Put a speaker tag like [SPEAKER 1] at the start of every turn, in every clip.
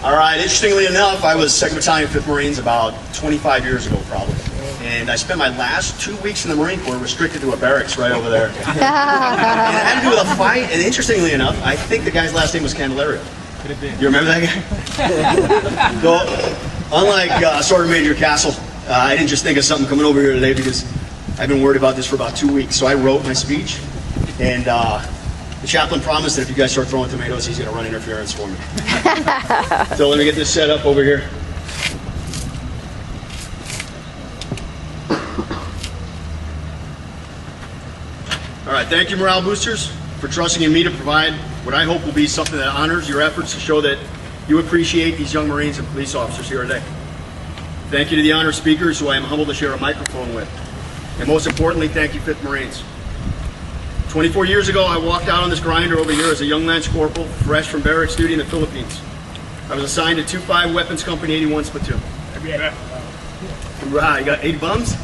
[SPEAKER 1] All right, interestingly enough, I was 2nd Battalion, 5th Marines about 25 years ago, probably. And I spent my last 2 weeks in the Marine Corps restricted to a barracks right over there. And it had to do with a fight, and interestingly enough, I think the guy's last name was Candelario.
[SPEAKER 2] Could have been.
[SPEAKER 1] You remember that guy? So, unlike Sergeant Major Castle, I didn't just think of something coming over here today because I've been worried about this for about 2 weeks. So I wrote my speech, and the chaplain promised that if you guys start throwing tomatoes, he's going to run interference for me. So let me get this set up over here. All right, thank you, morale boosters, for trusting in me to provide what I hope will be something that honors your efforts to show that you appreciate these young Marines and police officers here today. Thank you to the honored speakers who I am humbled to share a microphone with. And most importantly, thank you, 5th Marines. 24 years ago, I walked out on this grinder over here as a young lance corporal, fresh from barracks duty in the Philippines. I was assigned to 2-5 Weapons Company 81 Platoon. Right, you got 8 bums?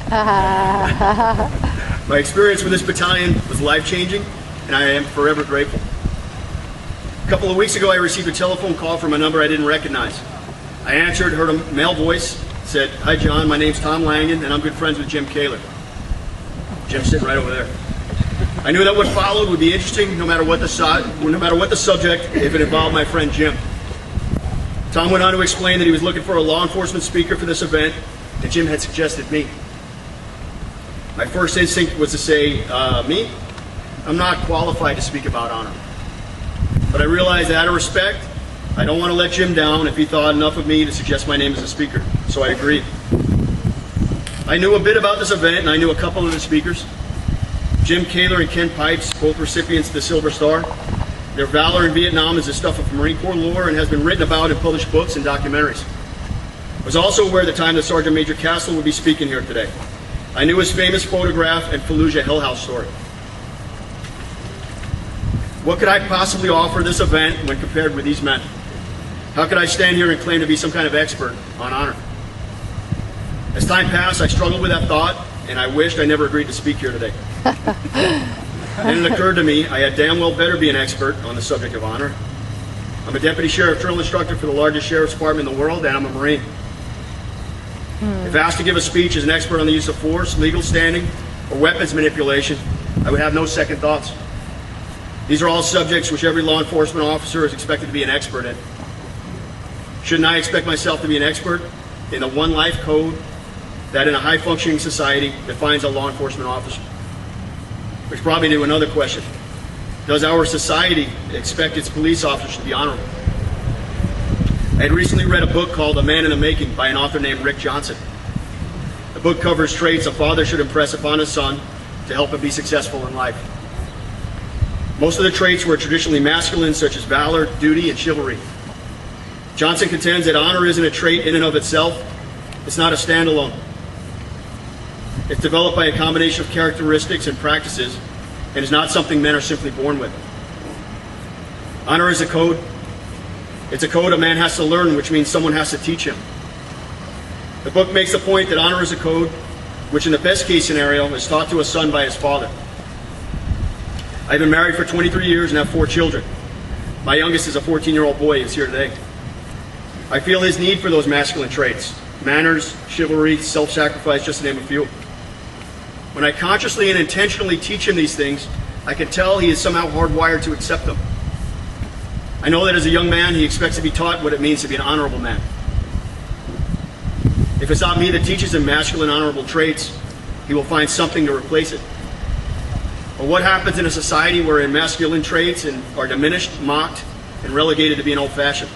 [SPEAKER 1] My experience with this battalion was life-changing, and I am forever grateful. A couple of weeks ago, I received a telephone call from a number I didn't recognize. I answered, heard a male voice, said, "Hi John, my name's Tom Langan, and I'm good friends with Jim Kaler." Jim's sitting right over there. I knew that what followed would be interesting no matter what the subject, if it involved my friend Jim. Tom went on to explain that he was looking for a law enforcement speaker for this event, and Jim had suggested me. My first instinct was to say, me? I'm not qualified to speak about honor. But I realized that out of respect, I don't want to let Jim down if he thought enough of me to suggest my name as a speaker, so I agreed. I knew a bit about this event, and I knew a couple of the speakers. Jim Kaler and Ken Pipes, both recipients of the Silver Star. Their valor in Vietnam is the stuff of Marine Corps lore and has been written about in published books and documentaries. I was also aware at the time that Sergeant Major Castle would be speaking here today. I knew his famous photograph and Fallujah Hell House story. What could I possibly offer this event when compared with these men? How could I stand here and claim to be some kind of expert on honor? As time passed, I struggled with that thought, and I wished I never agreed to speak here today. And it occurred to me I had damn well better be an expert on the subject of honor. I'm a deputy sheriff drill instructor for the largest sheriff's department in the world, and I'm a Marine. If asked to give a speech as an expert on the use of force, legal standing, or weapons manipulation, I would have no second thoughts. These are all subjects which every law enforcement officer is expected to be an expert in. Shouldn't I expect myself to be an expert in the one life code that in a high-functioning society defines a law enforcement officer? Which brought me to another question. Does our society expect its police officers to be honorable? I had recently read a book called A Man in the Making by an author named Rick Johnson. The book covers traits a father should impress upon his son to help him be successful in life. Most of the traits were traditionally masculine, such as valor, duty, and chivalry. Johnson contends that honor isn't a trait in and of itself. It's not a standalone. It's developed by a combination of characteristics and practices, and is not something men are simply born with. Honor is a code. It's a code a man has to learn, which means someone has to teach him. The book makes the point that honor is a code, which in the best case scenario is taught to a son by his father. I've been married for 23 years and have 4 children. My youngest is a 14-year-old boy who's here today. I feel his need for those masculine traits: manners, chivalry, self-sacrifice, just to name a few. When I consciously and intentionally teach him these things, I can tell he is somehow hardwired to accept them. I know that as a young man, he expects to be taught what it means to be an honorable man. If it's not me that teaches him masculine, honorable traits, he will find something to replace it. But what happens in a society wherein masculine traits are diminished, mocked, and relegated to being old-fashioned?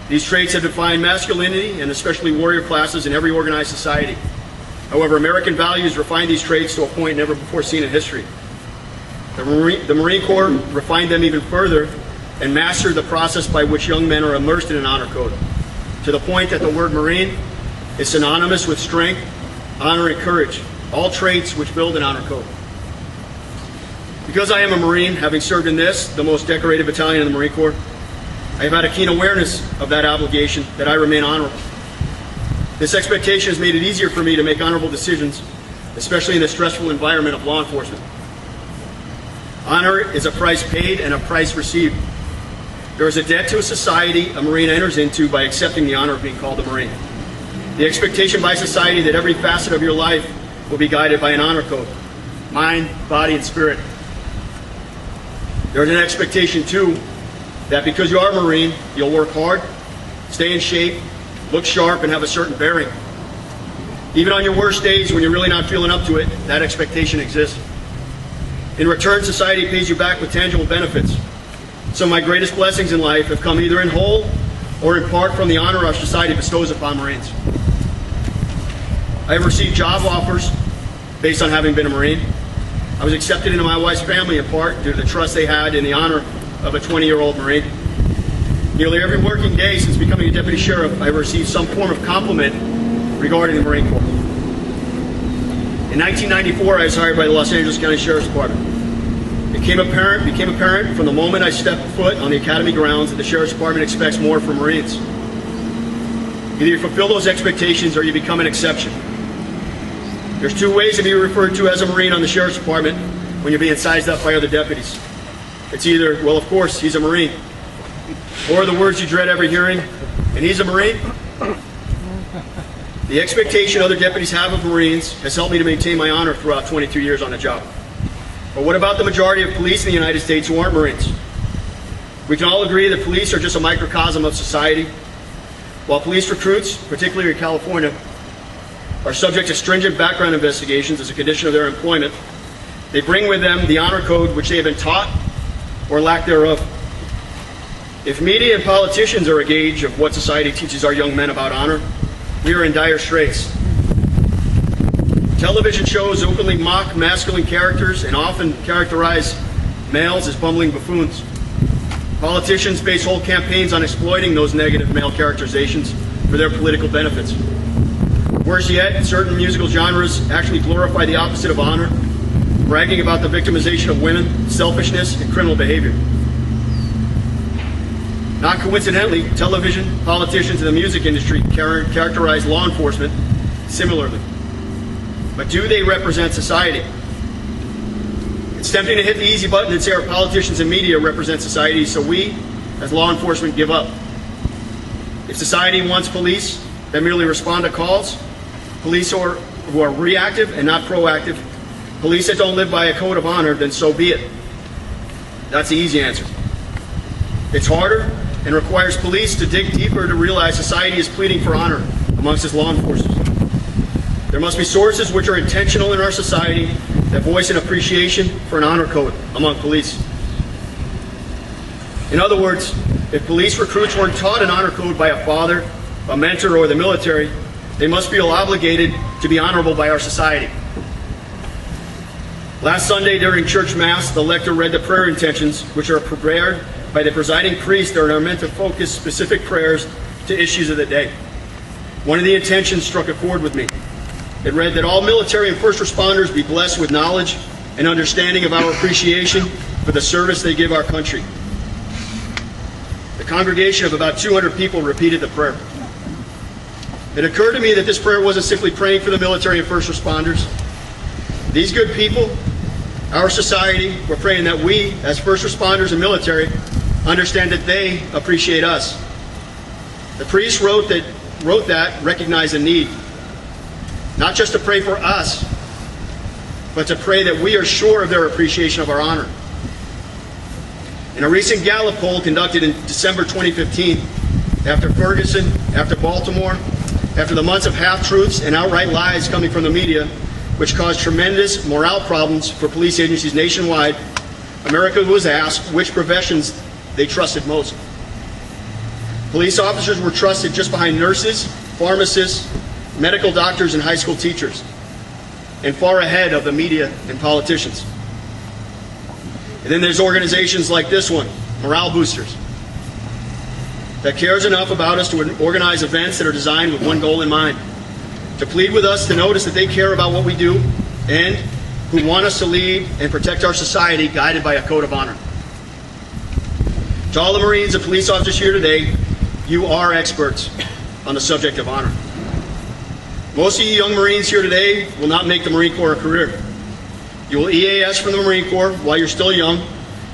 [SPEAKER 1] These traits have defined masculinity, and especially warrior classes, in every organized society. However, American values refine these traits to a point never before seen in history. The Marine Corps refined them even further and mastered the process by which young men are immersed in an honor code, to the point that the word Marine is synonymous with strength, honor, and courage, all traits which build an honor code. Because I am a Marine, having served in this, the most decorated battalion in the Marine Corps, I have had a keen awareness of that obligation, that I remain honorable. This expectation has made it easier for me to make honorable decisions, especially in the stressful environment of law enforcement. Honor is a price paid and a price received. There is a debt to a society a Marine enters into by accepting the honor of being called a Marine. The expectation by society that every facet of your life will be guided by an honor code, mind, body, and spirit. There is an expectation, too, that because you are a Marine, you'll work hard, stay in shape, look sharp, and have a certain bearing. Even on your worst days when you're really not feeling up to it, that expectation exists. In return, society pays you back with tangible benefits. Some of my greatest blessings in life have come either in whole or in part from the honor our society bestows upon Marines. I have received job offers based on having been a Marine. I was accepted into my wife's family in part due to the trust they had in the honor of a 20-year-old Marine. Nearly every working day since becoming a deputy sheriff, I have received some form of compliment regarding the Marine Corps. In 1994, I was hired by the Los Angeles County Sheriff's Department. It became apparent from the moment I stepped foot on the academy grounds that the Sheriff's Department expects more from Marines. Either you fulfill those expectations or you become an exception. There's two ways to be referred to as a Marine on the Sheriff's Department when you're being sized up by other deputies. It's either, well, of course, he's a Marine, or the words you dread ever hearing, and he's a Marine. The expectation other deputies have of Marines has helped me to maintain my honor throughout 22 years on the job. But what about the majority of police in the United States who aren't Marines? We can all agree that police are just a microcosm of society. While police recruits, particularly in California, are subject to stringent background investigations as a condition of their employment, they bring with them the honor code which they have been taught or lack thereof. If media and politicians are a gauge of what society teaches our young men about honor, we are in dire straits. Television shows openly mock masculine characters and often characterize males as bumbling buffoons. Politicians base whole campaigns on exploiting those negative male characterizations for their political benefits. Worse yet, certain musical genres actually glorify the opposite of honor, bragging about the victimization of women, selfishness, and criminal behavior. Not coincidentally, television, politicians, and the music industry characterize law enforcement similarly. But do they represent society? It's tempting to hit the easy button and say our politicians and media represent society, so we, as law enforcement, give up. If society wants police that merely respond to calls, police who are reactive and not proactive, police that don't live by a code of honor, then so be it. That's the easy answer. It's harder and requires police to dig deeper to realize society is pleading for honor amongst its law enforcers. There must be sources which are intentional in our society that voice an appreciation for an honor code among police. In other words, if police recruits weren't taught an honor code by a father, a mentor, or the military, they must feel obligated to be honorable by our society. Last Sunday during church mass, the lector read the prayer intentions, which are prepared by the presiding priest and are meant to focus specific prayers to issues of the day. One of the intentions struck a chord with me. It read that all military and first responders be blessed with knowledge and understanding of our appreciation for the service they give our country. The congregation of about 200 people repeated the prayer. It occurred to me that this prayer wasn't simply praying for the military and first responders. These good people, our society, were praying that we, as first responders and military, understand that they appreciate us. The priest wrote that recognized a need, not just to pray for us, but to pray that we are sure of their appreciation of our honor. In a recent Gallup poll conducted in December 2015, after Ferguson, after Baltimore, after the months of half-truths and outright lies coming from the media, which caused tremendous morale problems for police agencies nationwide, America was asked which professions they trusted most. Police officers were trusted just behind nurses, pharmacists, medical doctors, and high school teachers, and far ahead of the media and politicians. And then there's organizations like this one, Morale Boosters, that cares enough about us to organize events that are designed with one goal in mind: to plead with us to notice that they care about what we do and who want us to lead and protect our society guided by a code of honor. To all the Marines and police officers here today, you are experts on the subject of honor. Most of you young Marines here today will not make the Marine Corps a career. You will EAS from the Marine Corps while you're still young,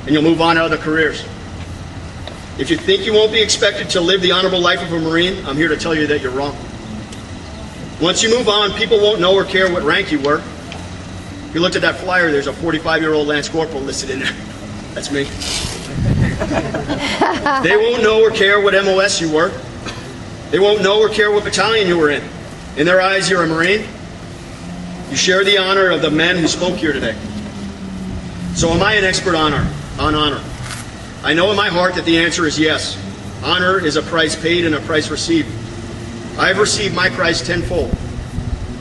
[SPEAKER 1] and you'll move on to other careers. If you think you won't be expected to live the honorable life of a Marine, I'm here to tell you that you're wrong. Once you move on, people won't know or care what rank you were. If you looked at that flyer, there's a 45-year-old Lance Corporal listed in there. That's me. They won't know or care what MOS you were. They won't know or care what battalion you were in. In their eyes, you're a Marine. You share the honor of the men who spoke here today. So am I an expert on honor? I know in my heart that the answer is yes. Honor is a price paid and a price received. I've received my price tenfold.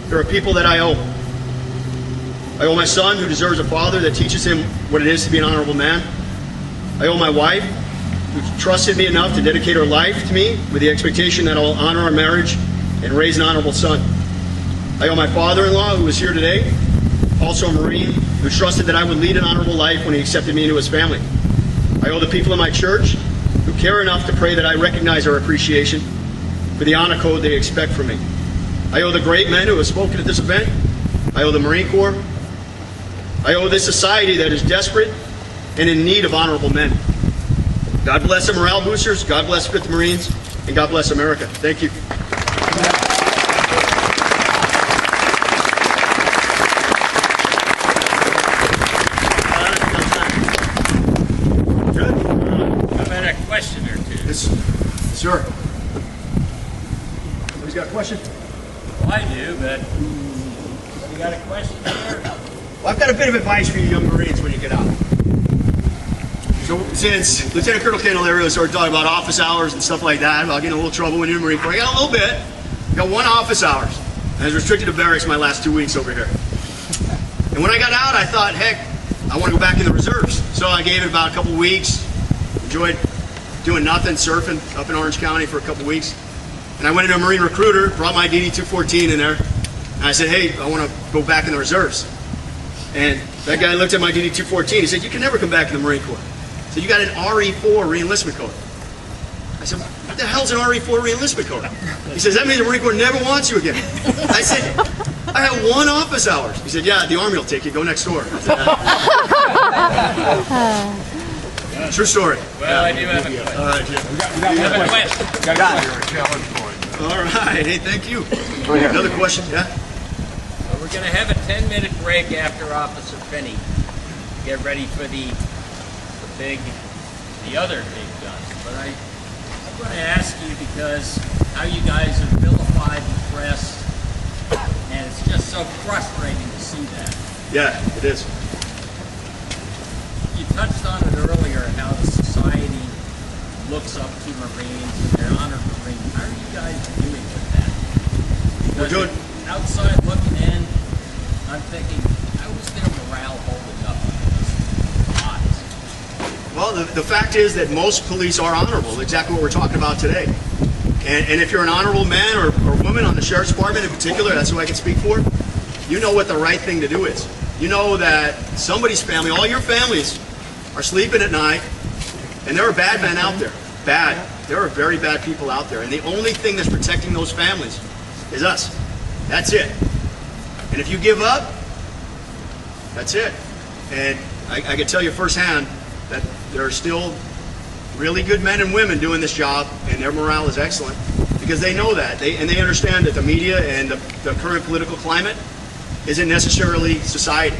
[SPEAKER 1] There are people that I owe. I owe my son, who deserves a father that teaches him what it is to be an honorable man. I owe my wife, who trusted me enough to dedicate her life to me with the expectation that I'll honor our marriage and raise an honorable son. I owe my father-in-law, who is here today, also a Marine, who trusted that I would lead an honorable life when he accepted me into his family. I owe the people in my church, who care enough to pray that I recognize our appreciation for the honor code they expect from me. I owe the great men who have spoken at this event. I owe the Marine Corps. I owe this society that is desperate and in need of honorable men. God bless the morale boosters, God bless 5th Marines, and God bless America. Thank you. Sure. Somebody's got a question?
[SPEAKER 2] Well, I do, but you got a question here?
[SPEAKER 1] Well, I've got a bit of advice for you young Marines when you get out. So since Lieutenant Colonel Candelario started talking about office hours and stuff like that, about getting in a little trouble when you're in the Marine Corps, I got a little bit. I got 1 office hours. I was restricted to barracks my last 2 weeks over here. And when I got out, I thought, heck, I want to go back in the reserves. So I gave it about a couple weeks, enjoyed doing nothing, surfing up in Orange County for a couple weeks. And I went into a Marine recruiter, brought my DD-214 in there, and I said, hey, I want to go back in the reserves. And that guy looked at my DD-214, he said, you can never come back in the Marine Corps. He said, you got an RE4 re-enlistment code. I said, what the hell's an RE4 re-enlistment code? He says, that means the Marine Corps never wants you again. I said, I have 1 office hours. He said, yeah, the Army will take you, go next door. I said, true story.
[SPEAKER 2] Well, I do have a question.
[SPEAKER 1] All right, Jim.
[SPEAKER 2] We have a question.
[SPEAKER 1] All right. Hey, thank you. Another question? Yeah?
[SPEAKER 2] Well, we're going to have a 10-minute break after Officer Finney. Get ready for the other big guns. But I'm going to ask you because how you guys have vilified the press, and it's just so frustrating to see that.
[SPEAKER 1] Yeah, it is.
[SPEAKER 2] You touched on it earlier, how the society looks up to Marines and they're honored Marines. How are you guys doing with that?
[SPEAKER 1] We're doing.
[SPEAKER 2] Outside looking in, I'm thinking, how is their morale holding up against odds?
[SPEAKER 1] Well, the fact is that most police are honorable, exactly what we're talking about today. And if you're an honorable man or woman on the Sheriff's Department in particular, that's who I can speak for, you know what the right thing to do is. You know that somebody's family, all your families, are sleeping at night, and there are bad men out there. Bad. There are very bad people out there, and the only thing that's protecting those families is us. That's it. And if you give up, that's it. And I can tell you firsthand that there are still really good men and women doing this job, and their morale is excellent because they know that. They understand that the media and the current political climate isn't necessarily society.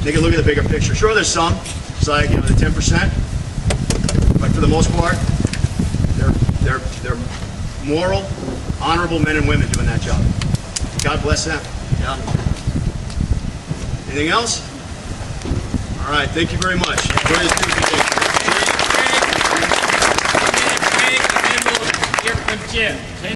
[SPEAKER 1] They can look at the bigger picture. Sure, there's some. It's like, the 10%, but for the most part, they're moral, honorable men and women doing that job. God bless them. Yeah. Anything else? All right. Thank you very much. Enjoy this beautiful day.